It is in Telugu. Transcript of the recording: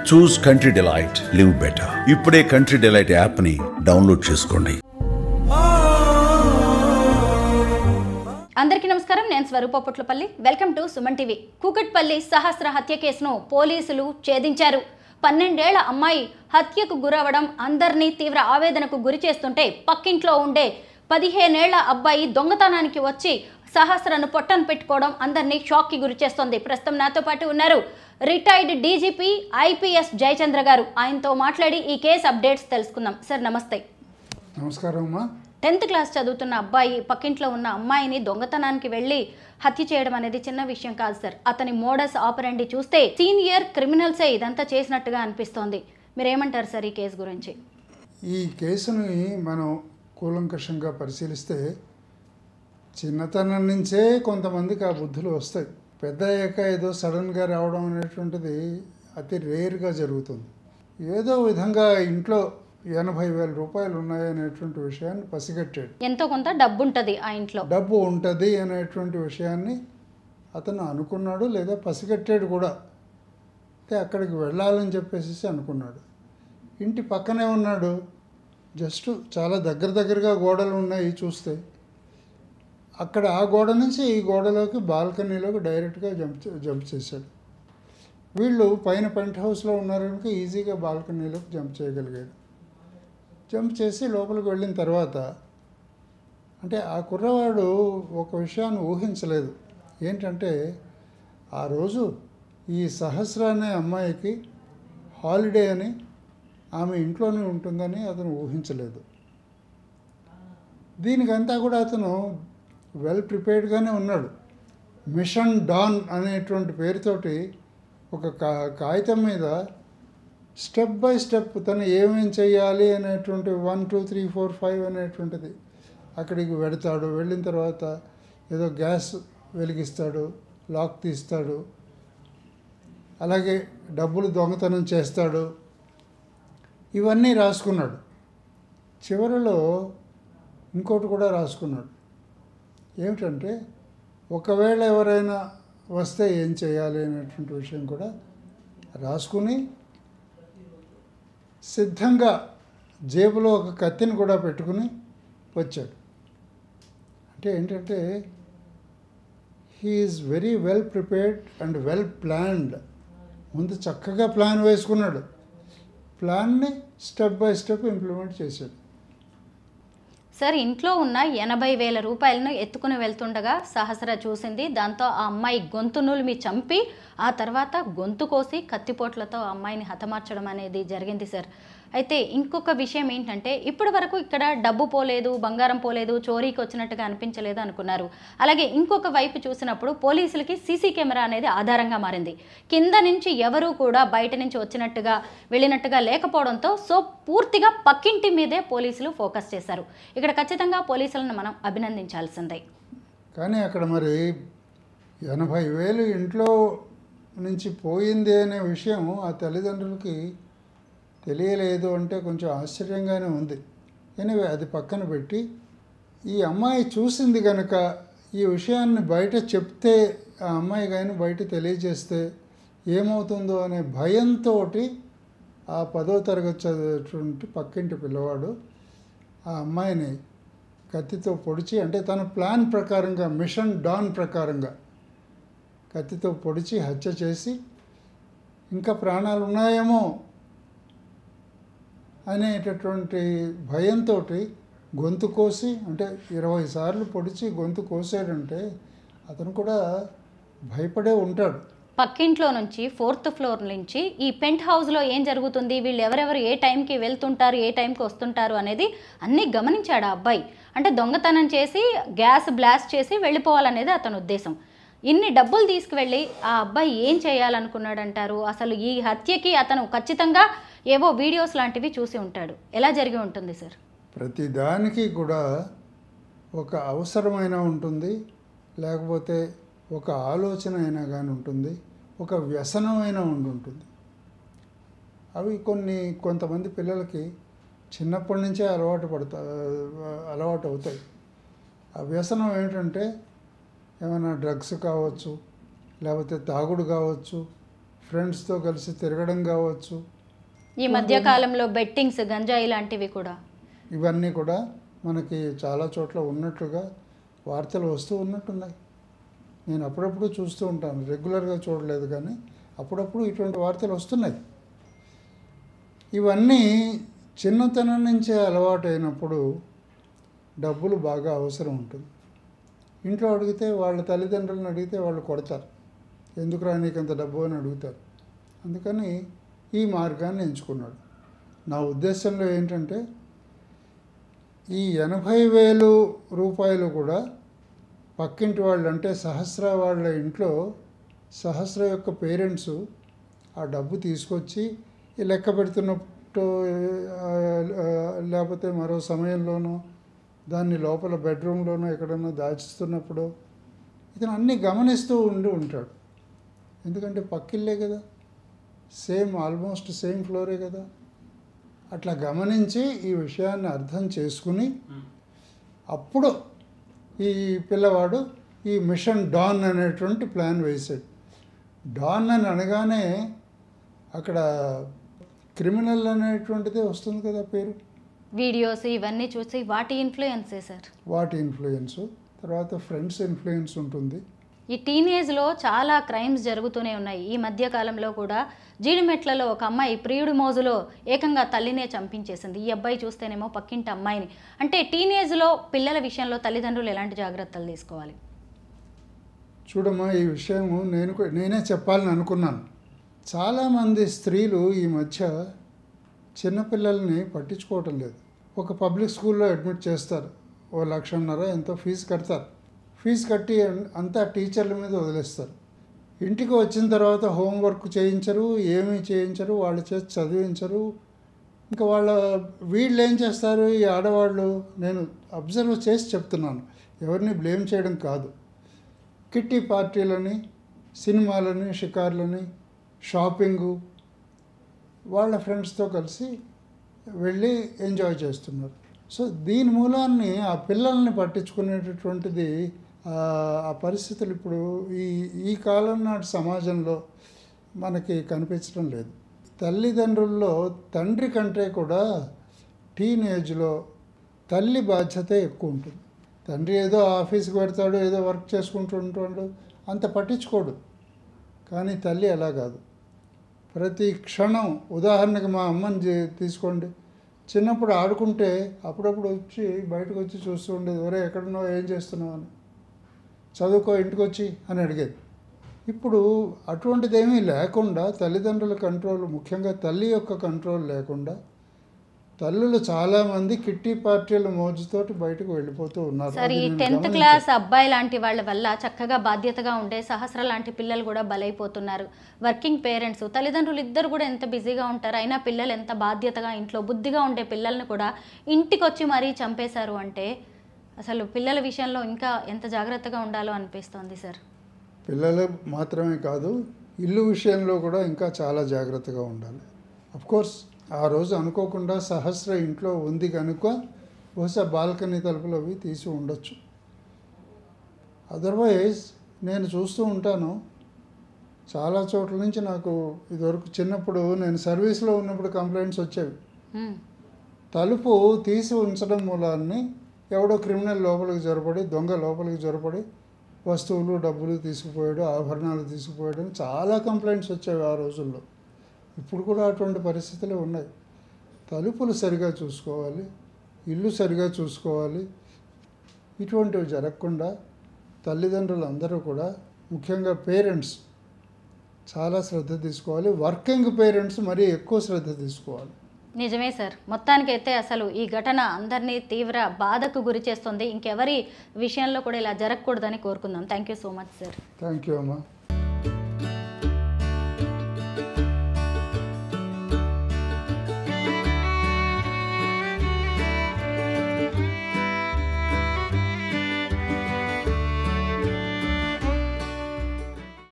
చూస్ కంట్రీ డిలైట్, లివ్ బెటర్. ఇప్పుడే కంట్రీ డిలైట్ యాప్ ని డౌన్లోడ్ చేసుకోండి. అందరికీ నమస్కారం. నేను Swaroopa Potlapalli. Welcome to Suman TV. Kukatpally Sahasra హత్య కేసును పోలీసులు ఛేదించారు. 12 ఏళ్ల అమ్మాయి హత్యకు గురవడం అందరినీ తీవ్ర ఆవేదనకు గురి చేస్తుంటే, పక్కింట్లో ఉండే 15 ఏళ్ల అబ్బాయి దొంగతనానికి వచ్చి సహస్రను పొట్టను పెట్టుకోవడం అందరినీ షాక్కి గురి చేస్తోంది. ప్రస్తుతం నాతో పాటు ఉన్నారు రిటైర్డ్ డీజీపీ ఐపీఎస్ జయచంద్ర గారు. ఆయనతో మాట్లాడి ఈ కేసు అప్డేట్స్ తెలుసుకుందాం. సార్ నమస్తే. నమస్కారం అమ్మా. 10th క్లాస్ చదువుతున్న అబ్బాయి పక్కింట్లో ఉన్న అమ్మాయిని దొంగతనానికి వెళ్ళి హత్య చేయడం అనేది చిన్న విషయం కాదు సార్. అతని మోడస్ ఆపరెండి చూస్తే సీనియర్ క్రిమినల్సే ఇదంతా చేసినట్టుగా అనిపిస్తోంది. మీరేమంటారు సార్ ఈ కేసు గురించి? ఈ కేసుని మనం కూలంకషంగా పరిశీలిస్తే చిన్నతనం నుంచే కొంతమందికి ఆ బుద్ధులు వస్తాయి. పెద్ద అయ్యాక ఏదో సడన్గా రావడం అనేటువంటిది అతి రేర్గా జరుగుతుంది. ఏదో విధంగా ఇంట్లో 80,000 రూపాయలు ఉన్నాయనేటువంటి విషయాన్ని పసిగట్టాడు. ఎంతో కొంత డబ్బు ఉంటుంది ఆ ఇంట్లో, డబ్బు ఉంటుంది అనేటువంటి విషయాన్ని అతను అనుకున్నాడు, లేదా పసిగట్టాడు కూడా. అంటే అక్కడికి వెళ్ళాలని చెప్పేసి అనుకున్నాడు. ఇంటి పక్కనే ఉన్నాడు, జస్ట్ చాలా దగ్గరగా గోడలు ఉన్నాయి చూస్తే. అక్కడ ఆ గోడ నుంచి ఈ గోడలోకి బాల్కనీలోకి డైరెక్ట్గా జంప్ చేశాడు. వీళ్ళు పైన పెంట్ హౌస్లో ఉన్నారు కనుక ఈజీగా బాల్కనీలోకి జంప్ చేయగలిగాడు. జంప్ చేసి లోపలికి వెళ్ళిన తర్వాత అంటే ఆ కుర్రవాడు ఒక విషయాన్ని ఊహించలేదు. ఏంటంటే ఆ రోజు ఈ సహస్ర అనే అమ్మాయికి హాలిడే అని, ఆమె ఇంట్లోనే ఉంటుందని అతను ఊహించలేదు. దీనికంతా కూడా అతను వెల్ ప్రిపేర్డ్గానే ఉన్నాడు. మిషన్ డాన్ అనేటువంటి పేరుతోటి ఒక కాగితం మీద స్టెప్ బై స్టెప్ తను ఏమేం చేయాలి అనేటువంటి 1 2 3 4 5 అనేటువంటిది అక్కడికి వెడతాడు. వెళ్ళిన తర్వాత ఏదో గ్యాస్ వెలిగిస్తాడు, లాక్ తీస్తాడు, అలాగే డబ్బులు దొంగతనం చేస్తాడు. ఇవన్నీ రాసుకున్నాడు. చివరిలో ఇంకోటి కూడా రాసుకున్నాడు. ఏమిటంటే ఒకవేళ ఎవరైనా వస్తే ఏం చేయాలి అనేటువంటి విషయం కూడా రాసుకుని సిద్ధంగా జేబులో ఒక కత్తిని కూడా పెట్టుకుని వచ్చాడు. అంటే ఏంటంటే he is very well prepared and well planned. ముందు చక్కగా ప్లాన్ వేసుకున్నాడు. ప్లాన్ని స్టెప్ బై స్టెప్ ఇంప్లిమెంట్ చేశాడు. సార్, ఇంట్లో ఉన్న 80,000 రూపాయలను ఎత్తుకుని వెళ్తుండగా సహస్ర చూసింది. దాంతో ఆ అమ్మాయి గొంతు నులిమి చంపి ఆ తర్వాత గొంతు కోసి కత్తిపోట్లతో ఆ అమ్మాయిని హతమార్చడం అనేది జరిగింది సార్. అయితే ఇంకొక విషయం ఏంటంటే, ఇప్పటి వరకు ఇక్కడ డబ్బు పోలేదు, బంగారం పోలేదు, చోరీకి వచ్చినట్టుగా అనిపించలేదు అనుకున్నారు. అలాగే ఇంకొక వైపు చూసినప్పుడు పోలీసులకి సీసీ కెమెరా అనేది ఆధారంగా మారింది. కింద నుంచి ఎవరూ కూడా బయట నుంచి వచ్చినట్టుగా వెళ్ళినట్టుగా లేకపోవడంతో పూర్తిగా పక్కింటి మీదే పోలీసులు ఫోకస్ చేశారు. ఇక్కడ ఖచ్చితంగా పోలీసులను మనం అభినందించాల్సిందే. కానీ అక్కడ మరి 80,000 ఇంట్లో నుంచి పోయింది అనే విషయం ఆ తల్లిదండ్రులకి తెలియలేదు అంటే కొంచెం ఆశ్చర్యంగానే ఉంది. ఎనివే అది పక్కన పెట్టి, ఈ అమ్మాయి చూసింది కనుక ఈ విషయాన్ని బయట చెప్తే, ఆ అమ్మాయి కానీ బయట తెలియజేస్తే ఏమవుతుందో అనే భయంతో ఆ 10వ తరగతి చదివేటువంటి పక్కింటి పిల్లవాడు ఆ అమ్మాయిని కత్తితో పొడిచి, అంటే తన ప్లాన్ ప్రకారంగా, మిషన్ డాన్ ప్రకారంగా కత్తితో పొడిచి హత్య చేసి, ఇంకా ప్రాణాలు ఉన్నాయేమో అనేటటువంటి భయంతో గొంతు కోసి, అంటే 20 సార్లు పొడిచి గొంతు కోసాడంటే అతను కూడా భయపడే ఉంటాడు. పక్కింట్లో నుంచి 4th ఫ్లోర్ నుంచి ఈ పెంట్ హౌస్లో ఏం జరుగుతుంది, వీళ్ళు ఎవరెవరు ఏ టైంకి వెళ్తుంటారు, ఏ టైంకి వస్తుంటారు అనేది అన్నీ గమనించాడు ఆ అబ్బాయి. అంటే దొంగతనం చేసి గ్యాస్ బ్లాస్ట్ చేసి వెళ్ళిపోవాలనేది అతని ఉద్దేశం. ఇన్ని డబ్బులు తీసుకువెళ్ళి ఆ అబ్బాయి ఏం చేయాలనుకున్నాడంటారు? అసలు ఈ హత్యకి అతను ఖచ్చితంగా ఏవో వీడియోస్ లాంటివి చూసి ఉంటాడు. ఎలా జరిగి ఉంటుంది సార్? ప్రతిదానికి కూడా ఒక అవసరమైన ఉంటుంది, లేకపోతే ఒక ఆలోచన అయినా కానీ ఉంటుంది, ఒక వ్యసనమైనా ఉంటుంది. అవి కొంతమంది పిల్లలకి చిన్నప్పటి నుంచే అలవాటు అవుతాయి. ఆ వ్యసనం ఏంటంటే ఏమైనా డ్రగ్స్ కావచ్చు, లేకపోతే తాగుడు కావచ్చు, ఫ్రెండ్స్తో కలిసి తిరగడం కావచ్చు, ఈ మధ్య కాలంలో బెట్టింగ్స్, గంజాయి లాంటివి కూడా ఇవన్నీ కూడా మనకి చాలా చోట్ల ఉన్నట్లుగా వార్తలు వస్తూ ఉన్నట్టున్నాయి. నేను అప్పుడప్పుడు చూస్తూ ఉంటాను, రెగ్యులర్గా చూడలేదు కానీ అప్పుడప్పుడు ఇటువంటి వార్తలు వస్తున్నాయి. ఇవన్నీ చిన్నతనం నుంచే అలవాటు అయినప్పుడు డబ్బులు బాగా అవసరం ఉంటుంది. ఇంట్లో అడిగితే వాళ్ళ తల్లిదండ్రులను అడిగితే వాళ్ళు కొడతారు, ఎందుకురా నీకంత డబ్బు అని అడుగుతారు. అందుకని ఈ మార్గాన్ని ఎంచుకున్నాడు. నా ఉద్దేశంలో ఏంటంటే ఈ 80,000 రూపాయలు కూడా పక్కింటి వాళ్ళు, అంటే సహస్ర వాళ్ళ ఇంట్లో సహస్ర యొక్క పేరెంట్స్ ఆ డబ్బు తీసుకొచ్చి ఈ లెక్క పెడుతున్నట్టు లేకపోతే మరో సమయంలోనో దాన్ని లోపల బెడ్రూమ్లోనో ఎక్కడన్నా దాచిస్తున్నప్పుడు ఇతను అన్నీ గమనిస్తూ ఉంటాడు. ఎందుకంటే పక్కిల్లే కదా, ఆల్మోస్ట్ సేమ్ ఫ్లోరే కదా. అట్లా గమనించి ఈ విషయాన్ని అర్థం చేసుకుని అప్పుడు ఈ పిల్లవాడు ఈ మిషన్ డాన్ అనేటువంటి ప్లాన్ వేశాడు. డాన్ అని అనగానే అక్కడ క్రిమినల్ అనేటువంటిదే వస్తుంది కదా పేరు. వీడియోస్ ఇవన్నీ చూసి వాటి ఇన్ఫ్లుయెన్సే సార్. వాటి ఇన్ఫ్లుయెన్స్, తర్వాత ఫ్రెండ్స్ ఇన్ఫ్లుయెన్స్ ఉంటుంది. ఈ టీనేజ్లో చాలా క్రైమ్స్ జరుగుతూనే ఉన్నాయి. ఈ మధ్య కాలంలో కూడా జీడిమెట్లలో ఒక అమ్మాయి ప్రియుడి మోజులో ఏకంగా తల్లినే చంపించేసింది. ఈ అబ్బాయి చూస్తేనేమో పక్కింటి అమ్మాయిని. అంటే టీనేజ్లో పిల్లల విషయంలో తల్లిదండ్రులు ఎలాంటి జాగ్రత్తలు తీసుకోవాలి? చూడమ్మా, ఈ విషయము నేనే చెప్పాలని అనుకున్నాను. చాలామంది స్త్రీలు ఈ మధ్య చిన్నపిల్లల్ని పట్టించుకోవటం లేదు. ఒక పబ్లిక్ స్కూల్లో అడ్మిట్ చేస్తారు, 1,50,000 ఎంతో ఫీజు కడతారు. ఫీజు కట్టి అంతా టీచర్ల మీద వదిలేస్తారు. ఇంటికి వచ్చిన తర్వాత హోంవర్క్ చేయించరు, ఏమీ చేయించరు, వాళ్ళ చేతి చదివించరు. ఇంకా వీళ్ళు ఏం చేస్తారు, ఈ ఆడవాళ్ళు, నేను అబ్జర్వ్ చేసి చెప్తున్నాను, ఎవరిని బ్లేమ్ చేయడం కాదు, కిట్టి పార్టీలని, సినిమాలని, షికార్లని, షాపింగు, వాళ్ళ ఫ్రెండ్స్తో కలిసి వెళ్ళి ఎంజాయ్ చేస్తున్నారు. సో దీని మూలాన్ని ఆ పిల్లల్ని పట్టించుకునేటటువంటిది ఆ పరిస్థితులు ఇప్పుడు ఈ కాలం నాటి సమాజంలో మనకి కనిపించడం లేదు. తల్లిదండ్రుల్లో తండ్రి కంటే కూడా టీనేజ్లో తల్లి బాధ్యత ఎక్కువ ఉంటుంది. తండ్రి ఏదో ఆఫీస్కి పెడతాడు, ఏదో వర్క్ చేసుకుంటూ ఉంటాడు, అంత పట్టించుకోడు. కానీ తల్లి అలా కాదు. ప్రతి క్షణం, ఉదాహరణకి మా అమ్మని తీసుకోండి, చిన్నప్పుడు ఆడుకుంటే అప్పుడప్పుడు వచ్చి బయటకు వచ్చి చూస్తూ ఉండేది, ఒరే ఎక్కడున్నావు, ఏం చేస్తున్నావు అని, చదువుకో ఇంటికి వచ్చి అని అడిగేది. ఇప్పుడు అటువంటిది ఏమీ లేకుండా తల్లిదండ్రుల కంట్రోల్, ముఖ్యంగా తల్లి యొక్క కంట్రోల్ లేకుండా తల్లులు చాలామంది కిట్టి పార్టీల మోజుతోటి బయటకు వెళ్ళిపోతూ ఉన్నారు. సరే, ఈ 10th క్లాస్ అబ్బాయి లాంటి వాళ్ళ వల్ల చక్కగా బాధ్యతగా ఉండే సహస్ర లాంటి పిల్లలు కూడా బలైపోతున్నారు. వర్కింగ్ పేరెంట్స్, తల్లిదండ్రులు ఇద్దరు కూడా ఎంత బిజీగా ఉంటారు, అయినా పిల్లలు ఎంత బాధ్యతగా ఇంట్లో బుద్ధిగా ఉండే పిల్లల్ని కూడా ఇంటికి వచ్చి మరీ చంపేశారు అంటే అసలు పిల్లల విషయంలో ఇంకా ఎంత జాగ్రత్తగా ఉండాలో అనిపిస్తోంది సార్. పిల్లలు మాత్రమే కాదు, ఇల్లు విషయంలో కూడా ఇంకా చాలా జాగ్రత్తగా ఉండాలి. అఫ్కోర్స్ ఆ రోజు అనుకోకుండా సహస్ర ఇంట్లో ఉంది కనుక బహుశా బాల్కనీ తలుపులు అవి తీసి ఉండొచ్చు. అదర్వైజ్ నేను చూస్తూ ఉంటాను చాలా చోట్ల నుంచి. నాకు ఇదివరకు చిన్నప్పుడు నేను సర్వీస్లో ఉన్నప్పుడు కంప్లైంట్స్ వచ్చేవి. తలుపు తీసి ఉంచడం మూలాన్ని ఎవడో క్రిమినల్ లోపలికి జొరపడి, దొంగ లోపలికి జొరపడి వస్తువులు, డబ్బులు తీసుకుపోయాడు, ఆభరణాలు తీసుకుపోయాడు అని చాలా కంప్లైంట్స్ వచ్చేవి ఆ రోజుల్లో. ఇప్పుడు కూడా అటువంటి పరిస్థితులు ఉన్నాయి. తలుపులు సరిగా చూసుకోవాలి, ఇల్లు సరిగా చూసుకోవాలి. ఇటువంటివి జరగకుండా తల్లిదండ్రులు అందరూ కూడా, ముఖ్యంగా పేరెంట్స్ చాలా శ్రద్ధ తీసుకోవాలి. వర్కింగ్ పేరెంట్స్ మరీ ఎక్కువ శ్రద్ధ తీసుకోవాలి. నిజమే సార్. మొత్తానికైతే అసలు ఈ ఘటన అందరినీ తీవ్ర బాధకు గురి చేస్తుంది. ఇంకెవరి విషయంలో కూడా ఇలా జరగకూడదని కోరుకుందాం. Thank you so much sir. Thank you అమ్మా.